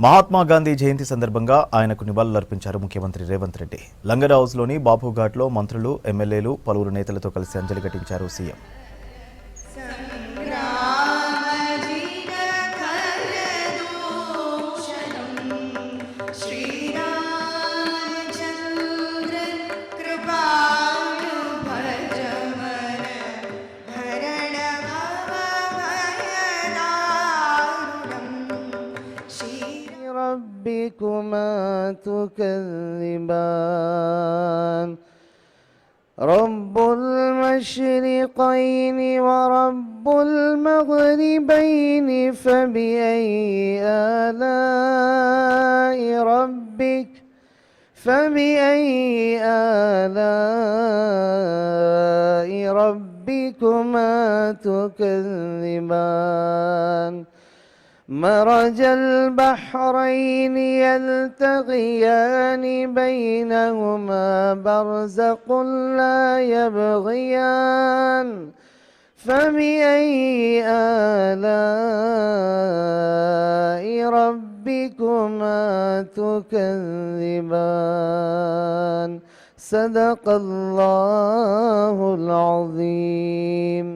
మహాత్మా గాంధీ జయంతి సందర్భంగా ఆయనకు నివాళులర్పించారు ముఖ్యమంత్రి రేవంత్ రెడ్డి. లంగర్ హౌస్లోని బాపుఘాట్లో మంత్రులు, ఎమ్మెల్యేలు, పలువురు నేతలతో కలిసి అంజలి ఘటించారు సీఎం. ربكما تكذبان رب المشرقين ورب المغربين فبأي آلاء ربكما تكذبان مرج البحرين يلتقيان بينهما برزق لا يبغيان فبأي آلاء ربكما تكذبان صدق الله العظيم.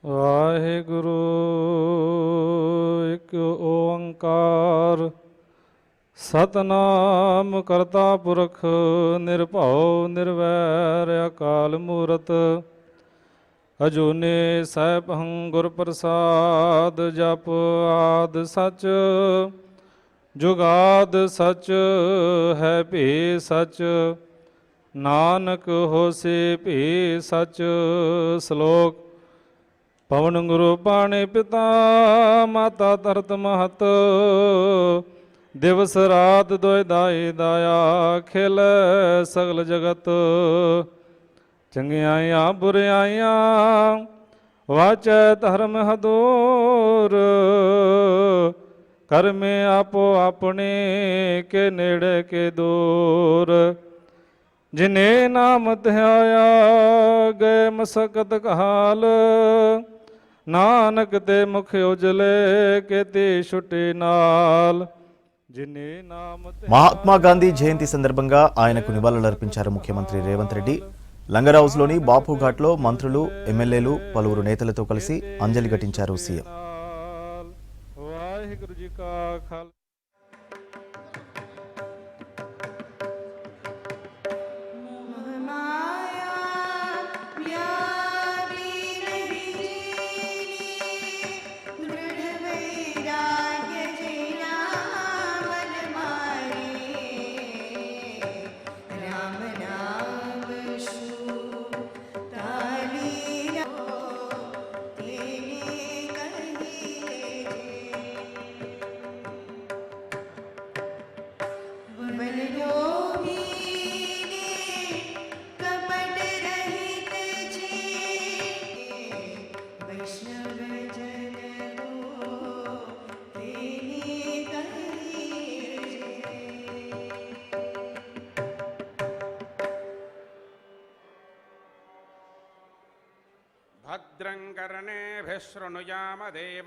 ਵਾਹਿਗੁਰੂ ਇੱਕ ਓੰਕਾਰ ਸਤਨਾਮ ਕਰਤਾ ਪੁਰਖ ਨਿਰਭਉ ਨਿਰਵੈਰ ਅਕਾਲ ਮੂਰਤ ਅਜੂਨੇ ਸੈਭੰ ਗੁਰ ਪ੍ਰਸਾਦ ਜਪ ਆਦ ਸਚ ਜੁਗਾਦ ਸਚ ਹੈ ਭੀ ਸਚ ਨਾਨਕ ਹੋਸੀ ਭੀ ਸਚ ਸ਼ਲੋਕ ਪਵਨ ਗੁਰੂ ਪਾਣੀ ਪਿਤਾ ਮਾਤਾ ਧਰਤ ਮਹਤ ਦਿਵਸ ਰਾਤ ਦੋਇ ਦਾਈ ਦਾਇਆ ਖਿਲ ਸਗਲ ਜਗਤ ਚੰਗਿਆਈਆਂ ਬੁਰਿਆਈਆਂ ਵਾਚੈ ਧਰਮ ਹਦੂਰ ਕਰਮੇ ਆਪੋ ਆਪਣੇ ਕੇ ਨੇੜੇ ਕੇ ਦੂਰ ਜਿਨੇ ਨਾਮ ਧਿਆਇਆ ਗਏ ਮਸਕਤ ਕਾਲ నానక తే ముఖ ఉజలే కేతి షుటి నాల్ జినే నామ. మహాత్మా గాంధీ జయంతి సందర్భంగా ఆయనకు నివాళులర్పించారు ముఖ్యమంత్రి రేవంత్ రెడ్డి. లంగర్ హౌస్లోని బాపుఘాట్లో మంత్రులు, ఎమ్మెల్యేలు, పలువురు నేతలతో కలిసి అంజలి ఘటించారు సీఎం. భద్రం కర్ణేభిః శృణుయామ దేవ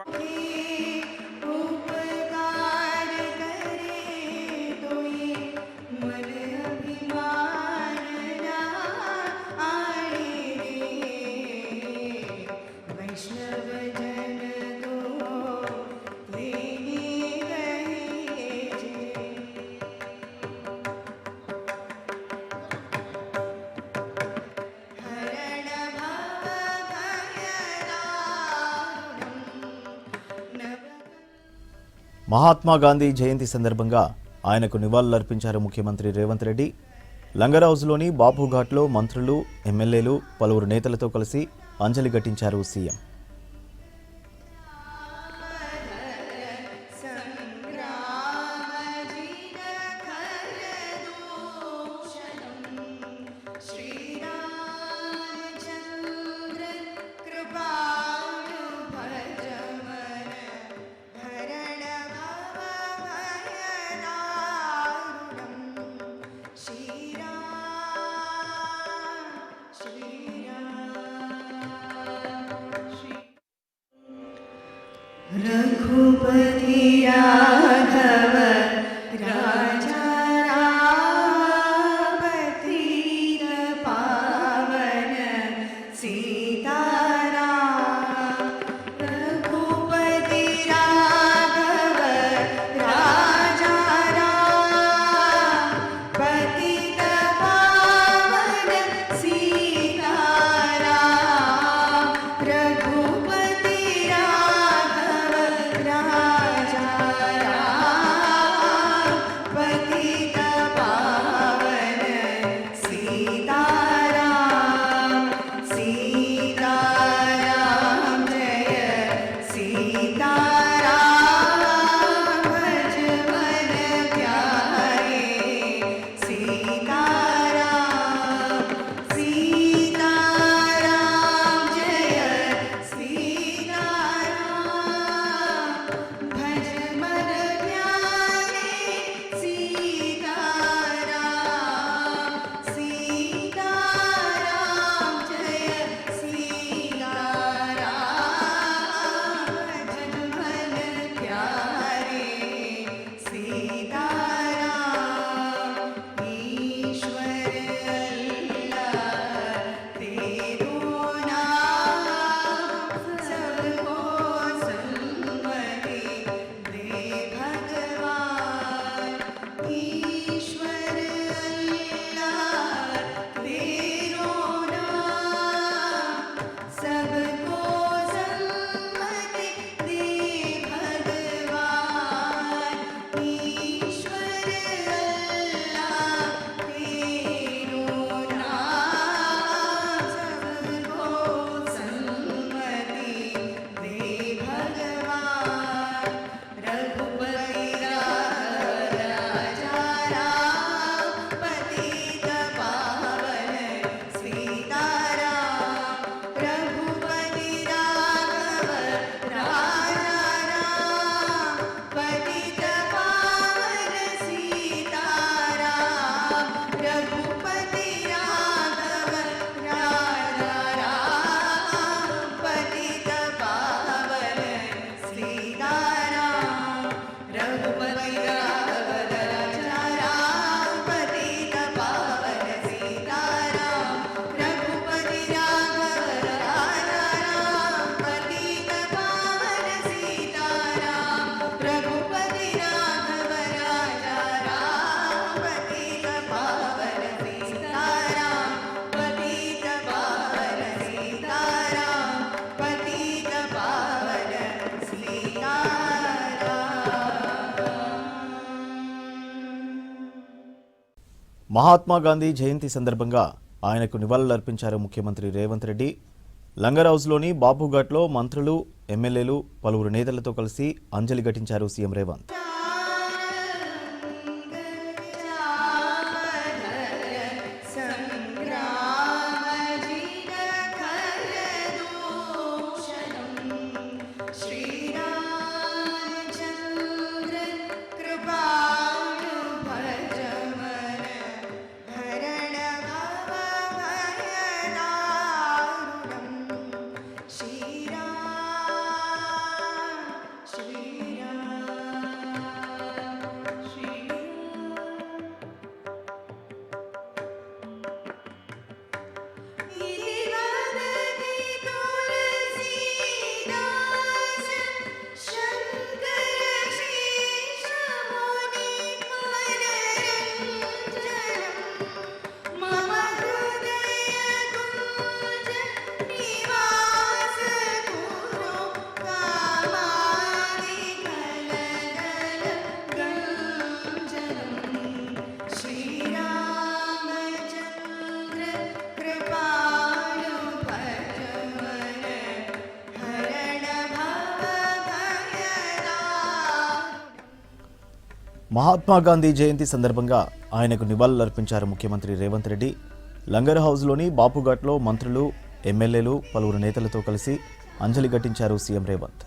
మహాత్మా గాంధీ జయంతి సందర్భంగా ఆయనకు నివాళులర్పించారు ముఖ్యమంత్రి రేవంత్ రెడ్డి. లంగర్ హౌస్లోని బాపుఘాట్లో మంత్రులు, ఎమ్మెల్యేలు, పలువురు నేతలతో కలిసి అంజలి ఘటించారు సీఎం. रघुपति राघव राजा राम पतित पावन सीताराम। रघुपति राघव राजा राम पतित पावन सीताराम। रघुपति राघव राजा राम पतित पावन सीताराम। सीताराम जय सीताराम भज मन प्यारे सीताराम। सीताराम जय सीताराम भज मन प्यारे सीताराम। सीताराम जय सीताराम भज मन प्यारे सीताराम। ईश्वर अल्लाह तेरो नाम सबको सन्मति दे भगवान। ईश्वर अल्लाह तेरो नाम सबको सन्मति दे भगवान। ईश्वर अल्लाह तेरो नाम सबको सन्मति दे भगवान। रघुपति राघव राजा राम पतित पावन सीताराम। रघुपति राघव राजा राम पतित पावन सीताराम। रघुपति राघव राजा राम पतित पावन सीताराम। रघुपति राघव राजा राम पतित पावन सीताराम। रघुपति राघव राजा राम पतित पावन सीताराम। रघुपति राघव राजा राम पतित पावन सीताराम। पतित पावन सीताराम पतित पावन सीताराम। మహాత్మా గాంధీ జయంతి సందర్భంగా ఆయనకు నివాళులర్పించారు ముఖ్యమంత్రి రేవంత్ రెడ్డి. లంగర్ హౌస్లోని బాపుఘాట్లో మంత్రులు, ఎమ్మెల్యేలు, పలువురు నేతలతో కలిసి అంజలి ఘటించారు సీఎం రేవంత్. श्रीरामचन्द्र कृपालु भज मन हरण भव भयदारुणम्। श्रीराम श्रीराम श्रीराम। इति वदति तुलसीदास शङ्कर शेषमुनिमनरञ्जनम्। मम हृदयकुञ्ज निवास कुरु कामादिकलदलगञ्जनम्। श्रीरामचन्द्र कृपालु भज मन हरण भव भयदारुणम्। మహాత్మా గాంధీ జయంతి సందర్భంగా ఆయనకు నివాళులర్పించారు ముఖ్యమంత్రి రేవంత్ రెడ్డి. లంగర్ హౌస్లోని బాపుఘాట్లో మంత్రులు, ఎమ్మెల్యేలు, పలువురు నేతలతో కలిసి అంజలి ఘటించారు సీఎం రేవంత్.